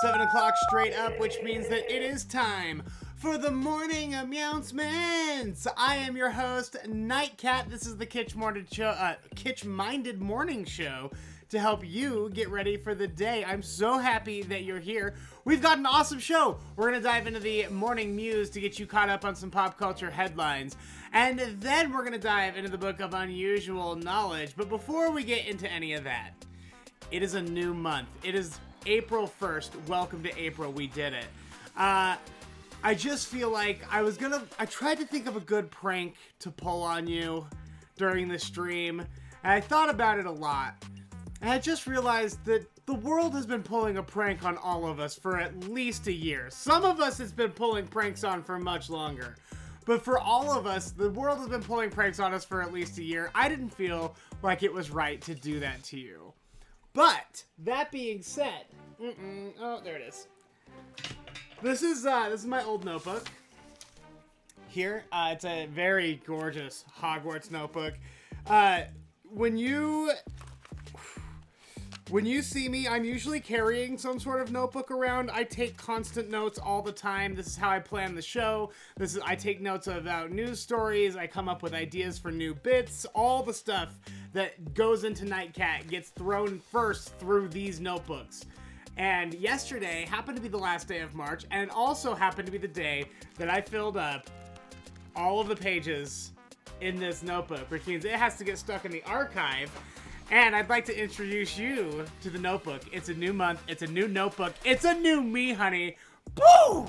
7 o'clock straight up, which means that it is time for the Morning Mews. I am your host, Nightcat. This is the kitsch-minded morning show to help you get ready for the day. I'm so happy that you're here. We've got an awesome show. We're going to dive into the Morning Mews to get you caught up on some pop culture headlines. And then we're going to dive into the Book of Unusual Knowledge. But before we get into any of that, it is a new month. It is April 1st. Welcome to April. We did it. I just feel like I tried to think of a good prank to pull on you during the stream. And I thought about it a lot. And I just realized that the world has been pulling a prank on all of us for at least a year. Some of us it's been pulling pranks on for much longer. But for all of us, the world has been pulling pranks on us for at least a year. I didn't feel like it was right to do that to you. But, that being said, oh, there it is. This is my old notebook. Here, it's a very gorgeous Hogwarts notebook. When you see me, I'm usually carrying some sort of notebook around. I take constant notes all the time. This is how I plan the show. I take notes about news stories. I come up with ideas for new bits. All the stuff that goes into Nightcat gets thrown first through these notebooks. And yesterday happened to be the last day of March, and it also happened to be the day that I filled up all of the pages in this notebook, which means it has to get stuck in the archive. And I'd like to introduce you to the notebook. It's a new month. It's a new notebook. It's a new me, honey. Boo!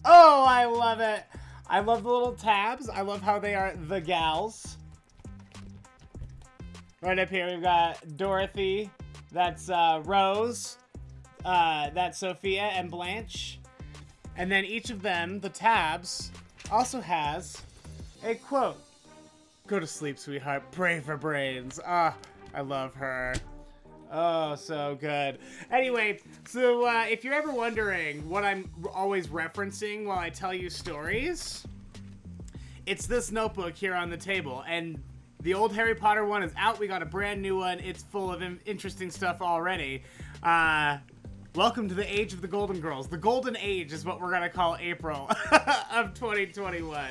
Oh, I love it. I love the little tabs. I love how they are the gals. Right up here, we've got Dorothy. That's Rose. That's Sophia and Blanche. And then each of them, the tabs, also has a quote. Go to sleep, sweetheart. Pray for brains. I love her. Oh, so good. Anyway, so if you're ever wondering what I'm always referencing while I tell you stories, it's this notebook here on the table. And the old Harry Potter one is out. We got a brand new one. It's full of interesting stuff already. Welcome to the age of the Golden Girls. The Golden Age is what we're going to call April of 2021.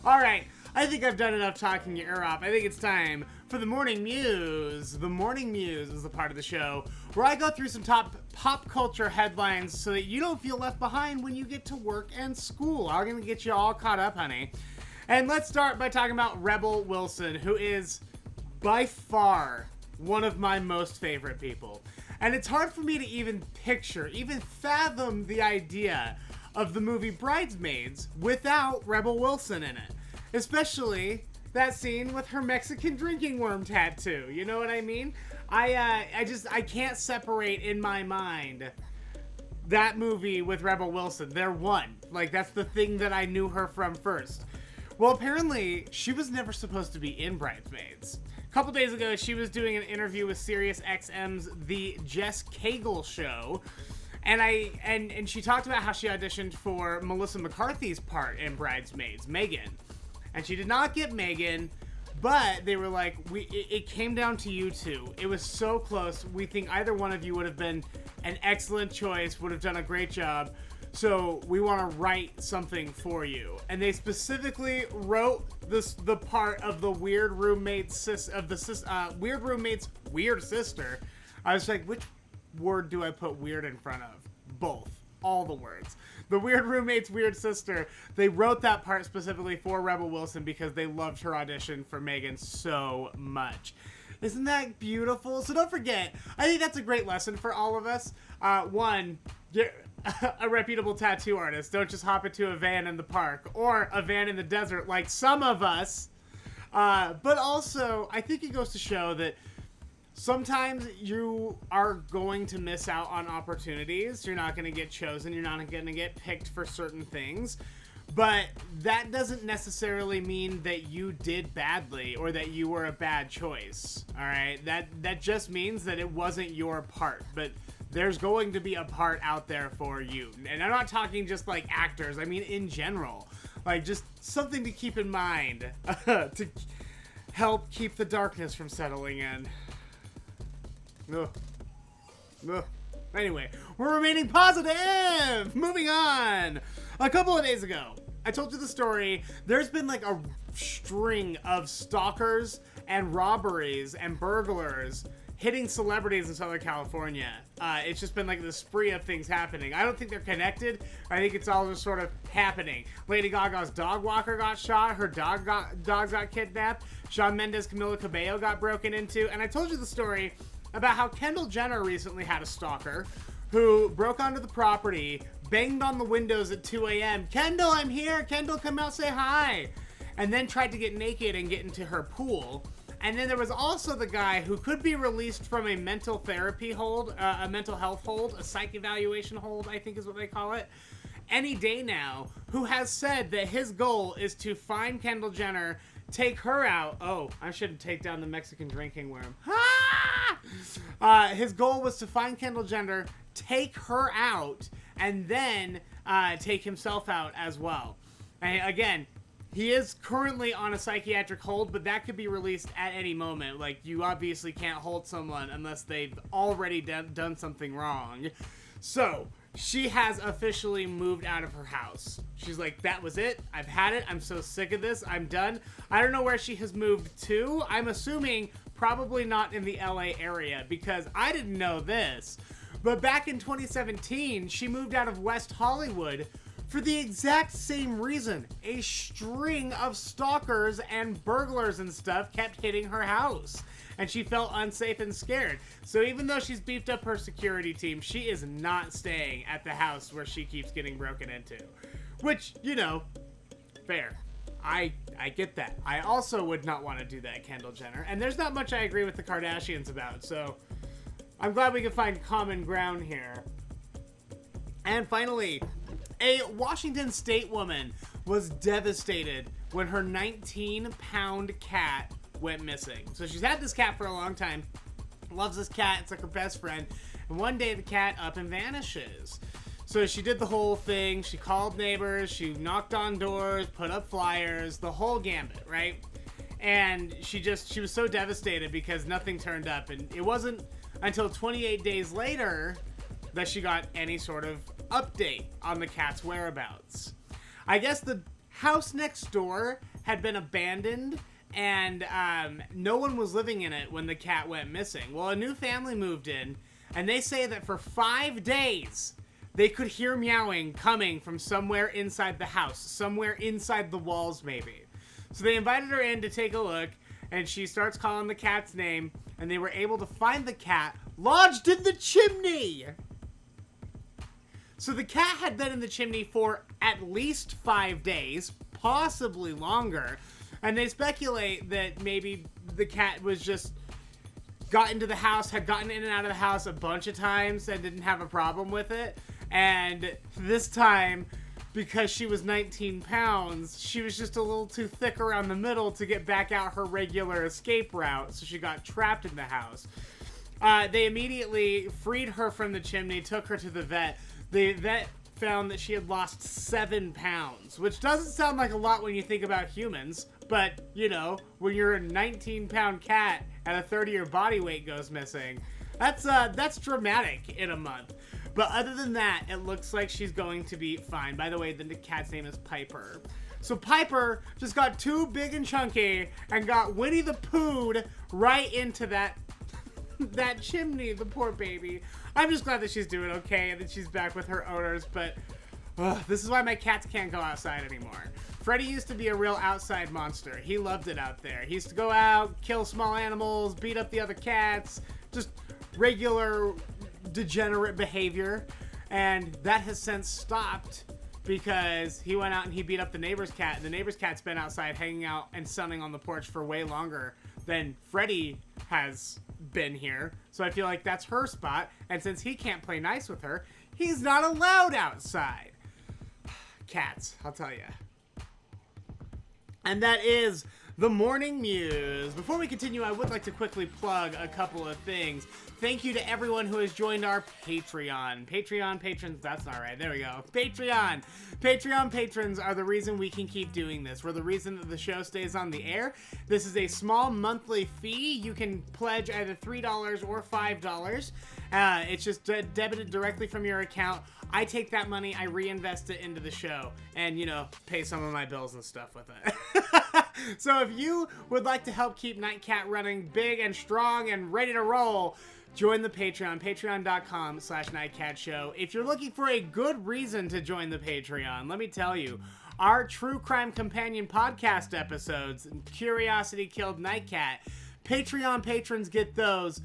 All right. I think I've done enough talking your ear off. I think it's time for the Morning Mews. The Morning Mews is the part of the show where I go through some top pop culture headlines so that you don't feel left behind when you get to work and school. I'm going to get you all caught up, honey. And let's start by talking about Rebel Wilson, who is by far one of my most favorite people. And it's hard for me to even fathom the idea of the movie Bridesmaids without Rebel Wilson in it. Especially that scene with her Mexican drinking worm tattoo. You know what I mean? I can't separate in my mind that movie with Rebel Wilson. They're one. Like, that's the thing that I knew her from first. Well, apparently, she was never supposed to be in Bridesmaids. A couple days ago, she was doing an interview with SiriusXM's The Jess Cagle Show. And she talked about how she auditioned for Melissa McCarthy's part in Bridesmaids, Megan. And she did not get Megan, but they were like, it came down to you two. It was so close. We think either one of you would have been an excellent choice, would have done a great job. So we want to write something for you. And they specifically wrote the part of the weird roommate's weird roommate's weird sister. I was like, which word do I put weird in front of? Both. All the words. The weird roommate's weird sister. They wrote that part specifically for Rebel Wilson because they loved her audition for Megan so much. Isn't that beautiful? So don't forget, I think that's a great lesson for all of us. One, get a reputable tattoo artist. Don't just hop into a van in the park or a van in the desert like some of us. But also, I think it goes to show that sometimes you are going to miss out on opportunities. You're not going to get chosen. You're not going to get picked for certain things. But that doesn't necessarily mean that you did badly or that you were a bad choice. All right? That just means that it wasn't your part. But there's going to be a part out there for you. And I'm not talking just like actors. I mean in general. Like just something to keep in mind to help keep the darkness from settling in. Ugh. Ugh. Anyway, we're remaining positive. Moving on. A couple of days ago, I told you the story. There's been like a string of stalkers and robberies and burglars hitting celebrities in Southern California. It's just been like the spree of things happening. I don't think they're connected. I think it's all just sort of happening. Lady Gaga's dog walker got shot. Her dogs got kidnapped. Shawn Mendes, Camila Cabello got broken into. And I told you the story about how Kendall Jenner recently had a stalker who broke onto the property, banged on the windows at 2 a.m. Kendall, I'm here. Kendall, come out, say hi. And then tried to get naked and get into her pool. And then there was also the guy who could be released from a mental therapy hold, a mental health hold, a psych evaluation hold, I think is what they call it, any day now, who has said that his goal is to find Kendall Jenner, take her out. Oh, I shouldn't take down the Mexican drinking worm. His goal was to find Kendall Jenner, take her out, and then take himself out as well. And again, he is currently on a psychiatric hold, but that could be released at any moment. Like, you obviously can't hold someone unless they've already done something wrong. So, she has officially moved out of her house. She's like, that was it. I've had it. I'm so sick of this. I'm done. I don't know where she has moved to. I'm assuming probably not in the LA area, because I didn't know this. But back in 2017, she moved out of West Hollywood for the exact same reason. A string of stalkers and burglars and stuff kept hitting her house, and she felt unsafe and scared. So even though she's beefed up her security team, she is not staying at the house where she keeps getting broken into. Which, you know, fair. I get that. I also would not want to do that, Kendall Jenner. And there's not much I agree with the Kardashians about, so I'm glad we can find common ground here. And finally, a Washington State woman was devastated when her 19-pound cat went missing. So she's had this cat for a long time, loves this cat, it's like her best friend, and one day the cat up and vanishes. So she did the whole thing, she called neighbors, she knocked on doors, put up flyers, the whole gambit, right? And she was so devastated because nothing turned up, and it wasn't until 28 days later that she got any sort of update on the cat's whereabouts. I guess the house next door had been abandoned and no one was living in it when the cat went missing. Well, a new family moved in, and they say that for 5 days they could hear meowing coming from somewhere inside the house, somewhere inside the walls maybe. So they invited her in to take a look, and she starts calling the cat's name, and they were able to find the cat lodged in the chimney. So the cat had been in the chimney for at least 5 days, possibly longer. And they speculate that maybe the cat was just got into the house, had gotten in and out of the house a bunch of times and didn't have a problem with it. And this time, because she was 19 pounds, she was just a little too thick around the middle to get back out her regular escape route. So she got trapped in the house. They immediately freed her from the chimney, took her to the vet. The vet found that she had lost 7 pounds, which doesn't sound like a lot when you think about humans, but, you know, when you're a 19-pound cat and a third of your body weight goes missing, that's dramatic in a month. But other than that, it looks like she's going to be fine. By the way, the cat's name is Piper. So Piper just got too big and chunky and got Winnie the Pooh'd right into that chimney, the poor baby. I'm just glad that she's doing okay and that she's back with her owners, but this is why my cats can't go outside anymore. Freddy used to be a real outside monster. He loved it out there. He used to go out, kill small animals, beat up the other cats, just regular degenerate behavior, and that has since stopped because he went out and he beat up the neighbor's cat, and the neighbor's cat's been outside hanging out and sunning on the porch for way longer than Freddy has been here. So I feel like that's her spot, and since he can't play nice with her, he's not allowed outside. Cats, I'll tell you. And that is the Morning Mews. Before we continue, I would like to quickly plug a couple of things. Thank you to everyone who has joined our Patreon. Patreon patrons, that's not right. There we go. Patreon. Patreon patrons are the reason we can keep doing this. We're the reason that the show stays on the air. This is a small monthly fee. You can pledge either $3 or $5. It's just debited directly from your account. I take that money, I reinvest it into the show, and, pay some of my bills and stuff with it. So if you would like to help keep Nightcat running big and strong and ready to roll, join the Patreon, patreon.com/nightcatshow. If you're looking for a good reason to join the Patreon, let me tell you, our true crime companion podcast episodes, Curiosity Killed Nightcat, Patreon patrons get those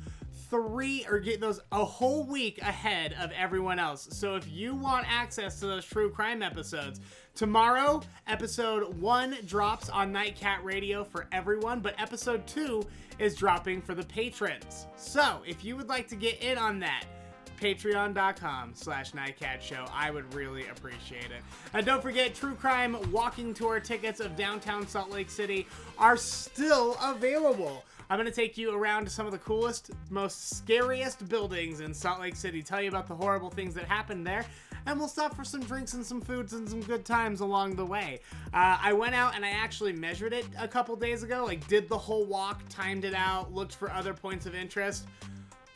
a whole week ahead of everyone else. So if you want access to those true crime episodes, tomorrow, episode 1 drops on Nightcat Radio for everyone, but episode 2 is dropping for the patrons. So if you would like to get in on that, patreon.com/nightcatshow. I would really appreciate it. And don't forget, True Crime walking tour tickets of downtown Salt Lake City are still available. I'm going to take you around to some of the coolest, most scariest buildings in Salt Lake City, tell you about the horrible things that happened there, and we'll stop for some drinks and some foods and some good times along the way. I went out and I actually measured it a couple days ago, did the whole walk, timed it out, looked for other points of interest.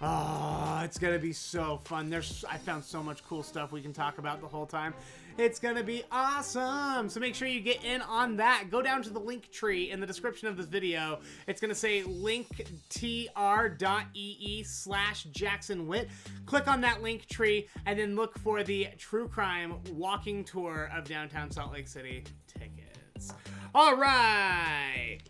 Oh, it's gonna be so fun. I found so much cool stuff we can talk about the whole time. It's gonna be awesome. So make sure you get in on that. Go down to the link tree in the description of this video. It's gonna say linktr.ee/JacksonWitt. Click on that link tree and then look for the True Crime walking tour of downtown Salt Lake City tickets. All right.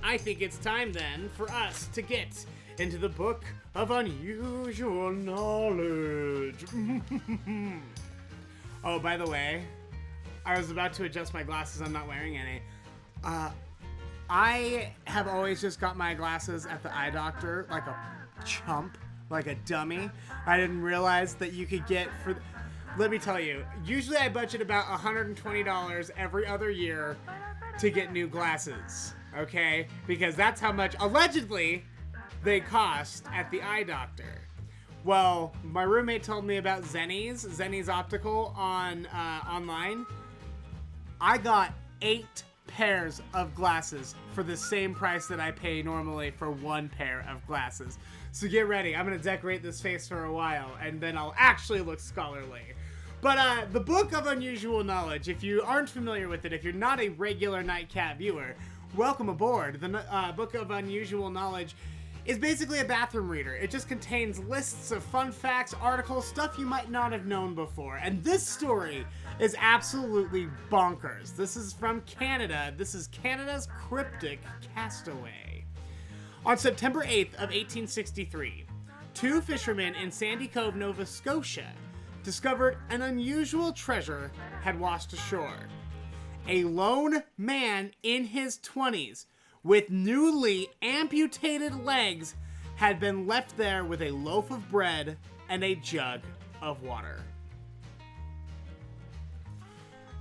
I think it's time then for us to get into the book of unusual knowledge. Oh, by the way, I was about to adjust my glasses. I'm not wearing any. I have always just got my glasses at the eye doctor like a chump, like a dummy. I didn't realize that you could get let me tell you, usually I budget about $120 every other year to get new glasses. Okay? Because that's how much, allegedly, they cost at the eye doctor. Well, my roommate told me about Zenny's Optical online. I got 8 pairs of glasses for the same price that I pay normally for 1 pair of glasses. So get ready. I'm going to decorate this face for a while, and then I'll actually look scholarly. But the Book of Unusual Knowledge, if you aren't familiar with it, if you're not a regular Nightcat viewer, welcome aboard. The Book of Unusual Knowledge is basically a bathroom reader. It just contains lists of fun facts, articles, stuff you might not have known before. And this story is absolutely bonkers. This is from Canada. This is Canada's Cryptic Castaway. On September 8th of 1863, 2 fishermen in Sandy Cove, Nova Scotia, discovered an unusual treasure had washed ashore. A lone man in his 20s with newly amputated legs had been left there with a loaf of bread and a jug of water.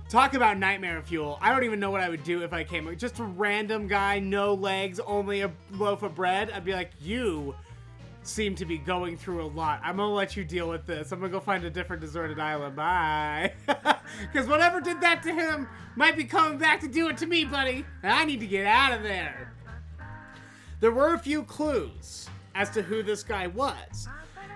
Talk about nightmare fuel. I don't even know what I would do if I came. Just a random guy, no legs, only a loaf of bread. I'd be like, you seem to be going through a lot. I'm gonna let you deal with this. I'm gonna go find a different deserted island. Bye. Because whatever did that to him might be coming back to do it to me, buddy. And I need to get out of there. There were a few clues as to who this guy was.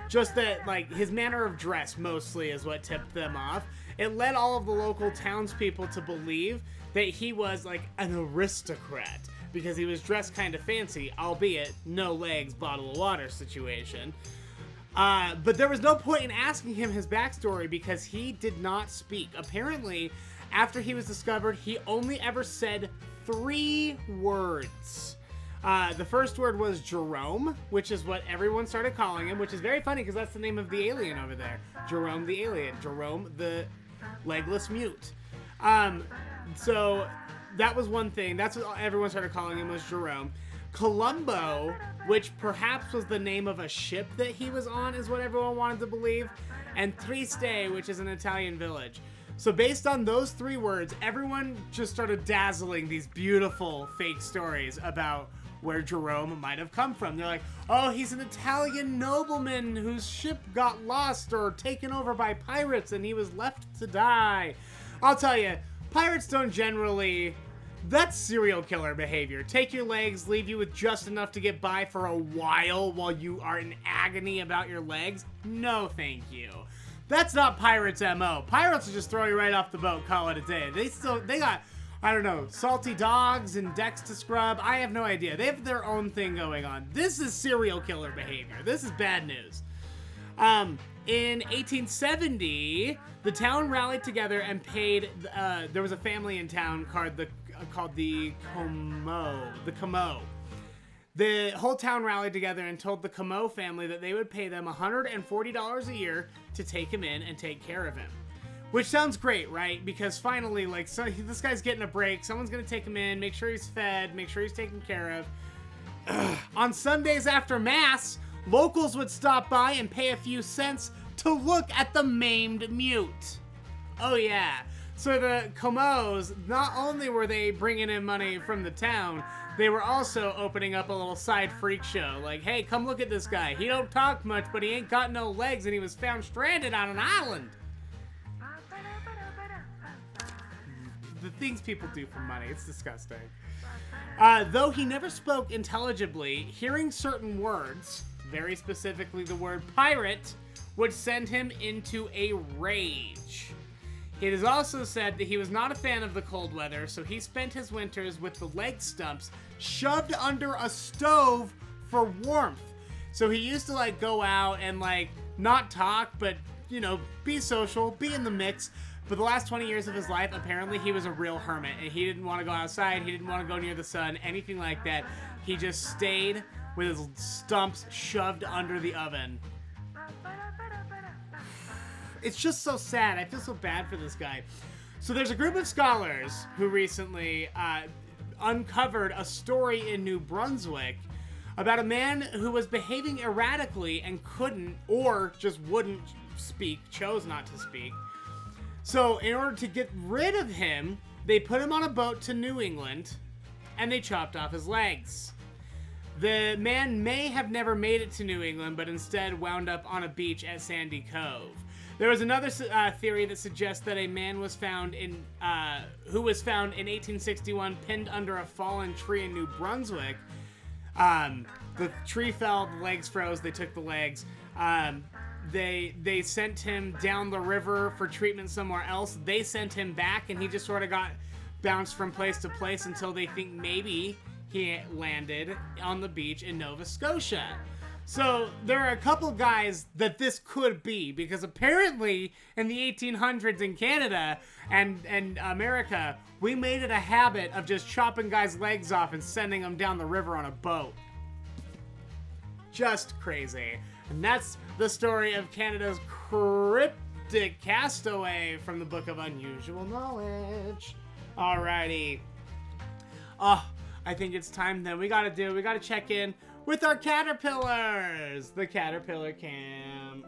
Just that, his manner of dress mostly is what tipped them off. It led all of the local townspeople to believe that he was, an aristocrat, because he was dressed kind of fancy, albeit no legs, bottle of water situation. But there was no point in asking him his backstory because he did not speak. Apparently, after he was discovered, he only ever said 3 words. The first word was Jerome, which is what everyone started calling him, which is very funny because that's the name of the alien over there. Jerome the alien. Jerome the legless mute. So that was one thing. That's what everyone started calling him, was Jerome. Colombo, which perhaps was the name of a ship that he was on, is what everyone wanted to believe. And Trieste, which is an Italian village. So based on those 3 words, everyone just started dazzling these beautiful fake stories about where Jerome might have come from. They're like, oh, he's an Italian nobleman whose ship got lost or taken over by pirates and he was left to die. I'll tell you, pirates don't generally That's serial killer behavior. Take your legs, leave you with just enough to get by for a while you are in agony about your legs. No, thank you. That's not pirates' MO. Pirates will just throw you right off the boat, call it a day. They got, I don't know, salty dogs and decks to scrub. I have no idea. They have their own thing going on. This is serial killer behavior. This is bad news. In 1870, the town rallied together and paid, there was a family in town called the Comeau. The whole town rallied together and told the Comeau family that they would pay them $140 a year to take him in and take care of him. Which sounds great, right? Because finally, like, so this guy's getting a break. Someone's gonna take him in, make sure he's fed, make sure he's taken care of. On Sundays after Mass, locals would stop by and pay a few cents to look at the maimed mute. Oh yeah. So the Comeaus, not only were they bringing in money from the town, they were also opening up a little side freak show. Like, hey, come look at this guy. He don't talk much, but he ain't got no legs, and he was found stranded on an island. The things people do for money, it's disgusting. Though he never spoke intelligibly, hearing certain words, very specifically the word pirate, would send him into a rage. It is also said that he was not a fan of the cold weather, so he spent his winters with the leg stumps shoved under a stove for warmth. So he used to, like, go out and, like, not talk, but, you know, be social, be in the mix. For the last 20 years of his life, apparently he was a real hermit, and he didn't want to go outside, he didn't want to go near the sun, anything like that. He just stayed with his stumps shoved under the oven. It's just so sad. I feel so bad for this guy. So there's a group of scholars who recently uncovered a story in New Brunswick about a man who was behaving erratically and couldn't, or just wouldn't speak, chose not to speak. So in order to get rid of him, they put him on a boat to New England, and they chopped off his legs. The man may have never made it to New England, but instead wound up on a beach at Sandy Cove. There was another theory that suggests that a man was found who was found in 1861 pinned under a fallen tree in New Brunswick. The tree fell, the legs froze, they took the legs. They sent him down the river for treatment somewhere else. They sent him back, and he just sort of got bounced from place to place until they think maybe he landed on the beach in Nova Scotia. So there are a couple guys that this could be, because apparently in the 1800s in Canada and America, we made it a habit of just chopping guys' legs off and sending them down the river on a boat. Just crazy. And that's the story of Canada's cryptic castaway from the Book of Unusual Knowledge. Alrighty. Oh, I think it's time then. We gotta check in with our caterpillars. The caterpillar cam.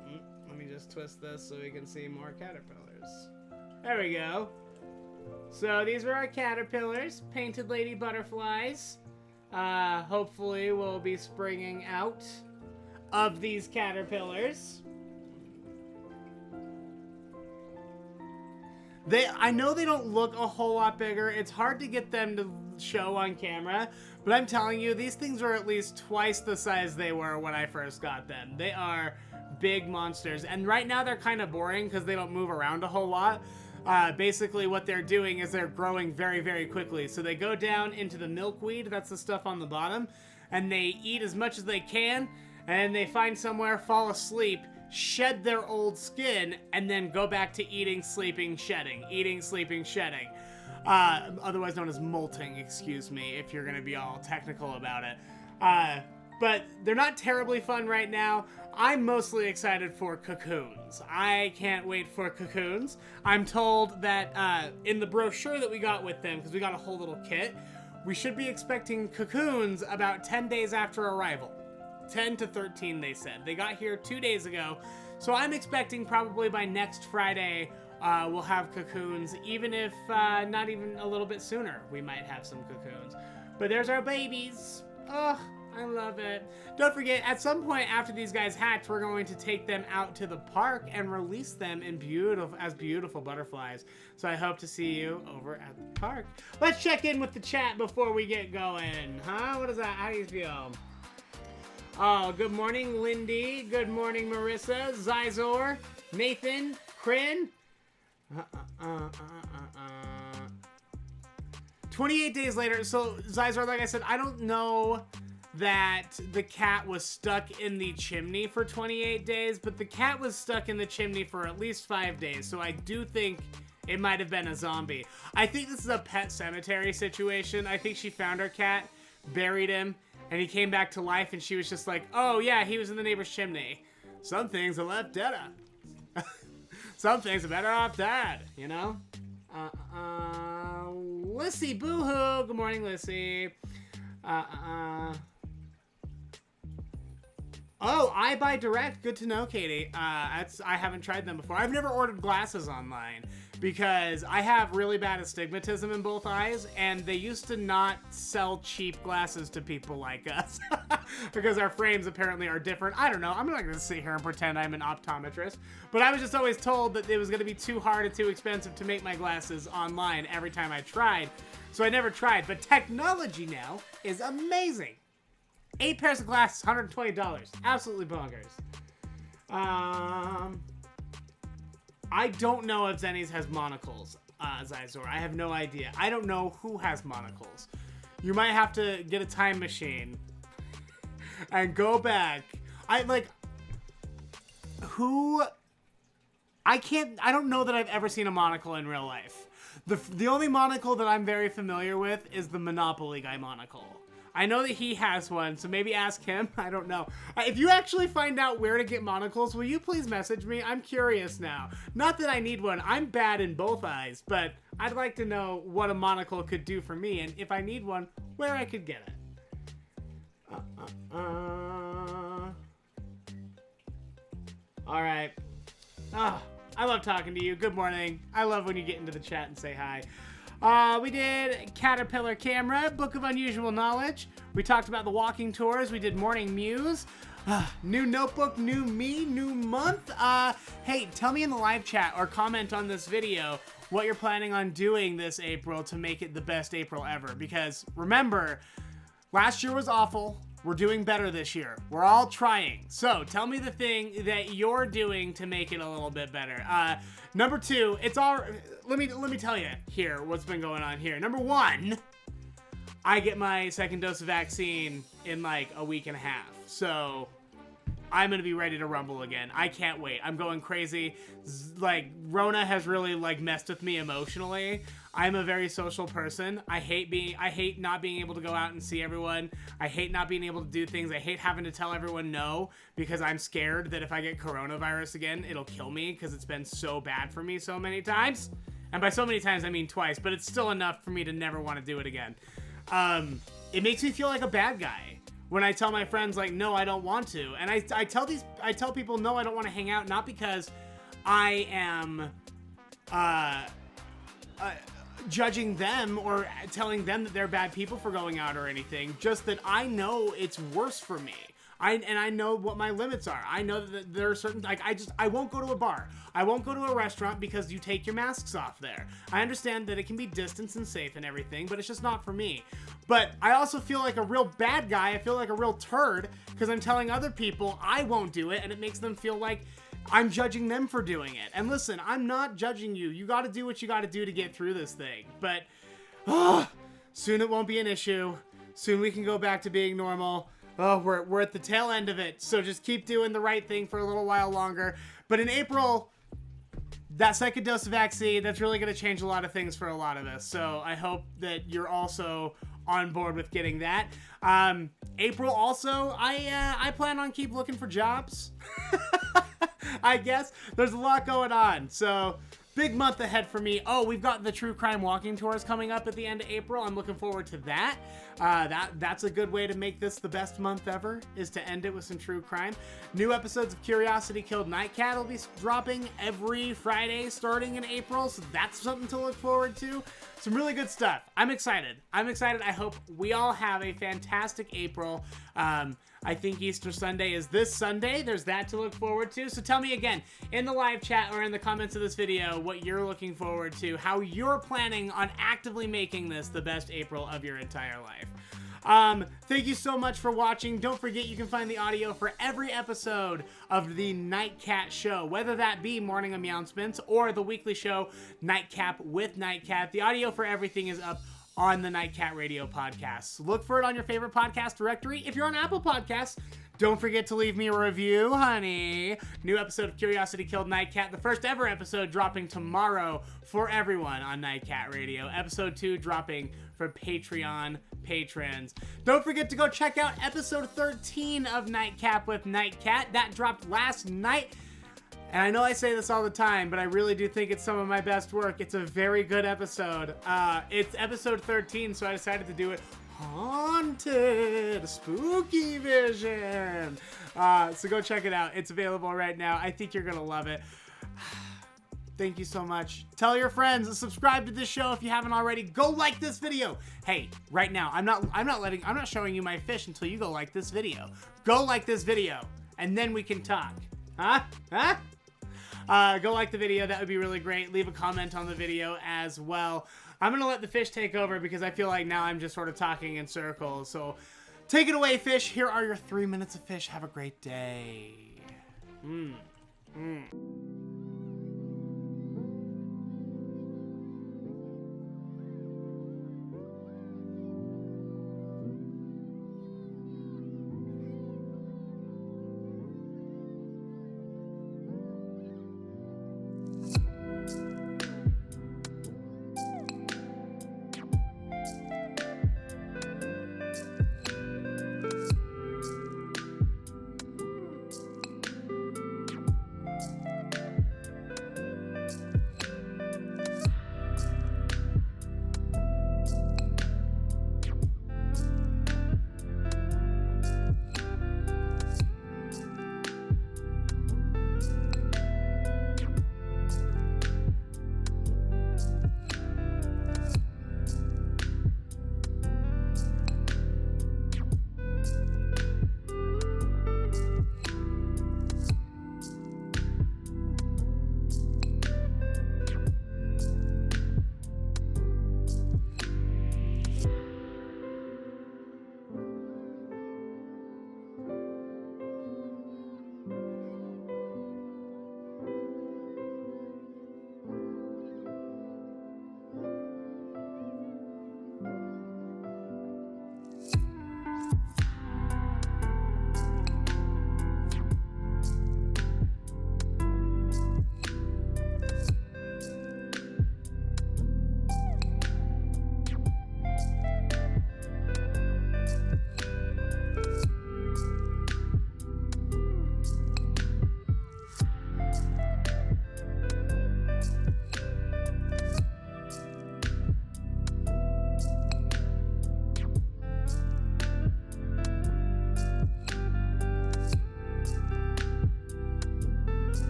Let me just twist this so we can see more caterpillars. There we go. So these were our caterpillars, painted lady butterflies. Hopefully we'll be springing out of these caterpillars. I know they don't look a whole lot bigger. It's hard to get them to show on camera, but I'm telling you, these things are at least twice the size they were when I first got them. They are big monsters, and right now they're kind of boring because they don't move around a whole lot. Basically what they're doing is they're growing very, very quickly. So they go down into the milkweed, that's the stuff on the bottom, and they eat as much as they can, and they find somewhere, fall asleep, shed their old skin, and then go back to eating, sleeping, shedding. Eating, sleeping, shedding. Otherwise known as molting, excuse me, if you're gonna be all technical about it. But they're not terribly fun right now. I'm mostly excited for cocoons. I can't wait for cocoons. I'm told that in the brochure that we got with them, because we got a whole little kit, we should be expecting cocoons about 10 days after arrival. 10 to 13, they said. They got here 2 days ago, so I'm expecting probably by next Friday we'll have cocoons, even if not even a little bit sooner we might have some cocoons. But there's our babies. Oh, I love it. Don't forget, at some point after these guys hatch, we're going to take them out to the park and release them in beautiful butterflies. So I hope to see you over at the park. Let's check in with the chat before we get going. Huh? What is that? How do you feel? Oh, good morning, Lindy. Good morning, Marissa, Zizor, Nathan, Kryn. 28 days later. So, Zizor, like I said, I don't know that the cat was stuck in the chimney for 28 days, but the cat was stuck in the chimney for at least 5 days. So I do think it might have been a zombie. I think this is a pet cemetery situation. I think she found her cat, buried him, and he came back to life, and she was just like, oh yeah, he was in the neighbor's chimney. Some things are left dead. Some things are better off dead, you know? Lissy, boo-hoo. Good morning, Lissy. Oh, I buy direct. Good to know, Katie. I haven't tried them before. I've never ordered glasses online because I have really bad astigmatism in both eyes, and they used to not sell cheap glasses to people like us because our frames apparently are different. I don't know. I'm not going to sit here and pretend I'm an optometrist, but I was just always told that it was going to be too hard and too expensive to make my glasses online every time I tried, so I never tried. But technology now is amazing. 8 pairs of glasses, $120. Absolutely bonkers. I don't know if Zenny's has monocles, Zizor. I have no idea. I don't know who has monocles. You might have to get a time machine and go back. I don't know that I've ever seen a monocle in real life. The only monocle that I'm very familiar with is the Monopoly guy monocle. I know that he has one, so maybe ask him. I don't know. If you actually find out where to get monocles, will you please message me? I'm curious now. Not that I need one. I'm bad in both eyes, but I'd like to know what a monocle could do for me, and if I need one, where I could get it. All right. I love talking to you. Good morning. I love when you get into the chat and say hi. We did Caterpillar Camera, Book of Unusual Knowledge. We talked about the walking tours. We did Morning Mews. New notebook, new me, new month. Hey, tell me in the live chat or comment on this video what you're planning on doing this April to make it the best April ever. Because remember, last year was awful. We're doing better this year. We're all trying. So tell me the thing that you're doing to make it a little bit better. Number 2, it's all. Let me tell you here what's been going on here. Number 1, I get my second dose of vaccine in like a week and a half. So I'm gonna be ready to rumble again. I can't wait. I'm going crazy. Like, Rona has really like messed with me emotionally. I'm a very social person. I hate not being able to go out and see everyone. I hate not being able to do things. I hate having to tell everyone no because I'm scared that if I get coronavirus again, it'll kill me because it's been so bad for me so many times. And by so many times, I mean twice, but it's still enough for me to never want to do it again. It makes me feel like a bad guy when I tell my friends, like, no, I don't want to. And I tell people, no, I don't want to hang out, not because I am judging them or telling them that they're bad people for going out or anything, just that I know it's worse for me. I know what my limits are. I know that there are certain, like, I won't go to a bar. I won't go to a restaurant because you take your masks off there. I understand that it can be distanced and safe and everything, but it's just not for me. But I also feel like a real bad guy. I feel like a real turd because I'm telling other people I won't do it, and it makes them feel like I'm judging them for doing it. And listen, I'm not judging you. You got to do what you got to do to get through this thing. But soon it won't be an issue. Soon we can go back to being normal. Oh, we're at the tail end of it, so just keep doing the right thing for a little while longer. But in April, that second dose of vaccine, that's really going to change a lot of things for a lot of us. So I hope that you're also on board with getting that. April also, I plan on keep looking for jobs. I guess there's a lot going on. So big month ahead for me. Oh, we've got the true crime walking tours coming up at the end of April. I'm looking forward to that. That's a good way to make this the best month ever, is to end it with some true crime. New episodes of Curiosity Killed Nightcat will be dropping every Friday starting in April, so that's something to look forward to. Some really good stuff. I'm excited. I hope we all have a fantastic April. I think Easter Sunday is this Sunday. There's that to look forward to. So tell me again in the live chat or in the comments of this video what you're looking forward to, how you're planning on actively making this the best April of your entire life. Thank you so much for watching. Don't forget you can find the audio for every episode of the Nightcat Show, whether that be Morning aMEOWncements or the weekly show Nightcap with Nightcat. The audio for everything is up on the Nightcat Radio podcast. Look for it on your favorite podcast directory. If you're on Apple Podcasts, don't forget to leave me a review, honey. New episode of Curiosity Killed Nightcat, the first ever episode dropping tomorrow for everyone on Nightcat Radio. Episode 2 dropping for Patreon patrons. Don't forget to go check out episode 13 of Nightcap with Nightcat. That dropped last night. And I know I say this all the time, but I really do think it's some of my best work. It's a very good episode. It's episode 13, so I decided to do it haunted, spooky vision. So go check it out. It's available right now. I think you're gonna love it. Thank you so much. Tell your friends and subscribe to this show if you haven't already. Go like this video. Hey, right now, I'm not showing you my fish until you go like this video. Go like this video, and then we can talk. Huh? Go like the video. That would be really great. Leave a comment on the video as well. I'm going to let the fish take over because I feel like now I'm just sort of talking in circles. So take it away, fish. Here are your 3 minutes of fish. Have a great day.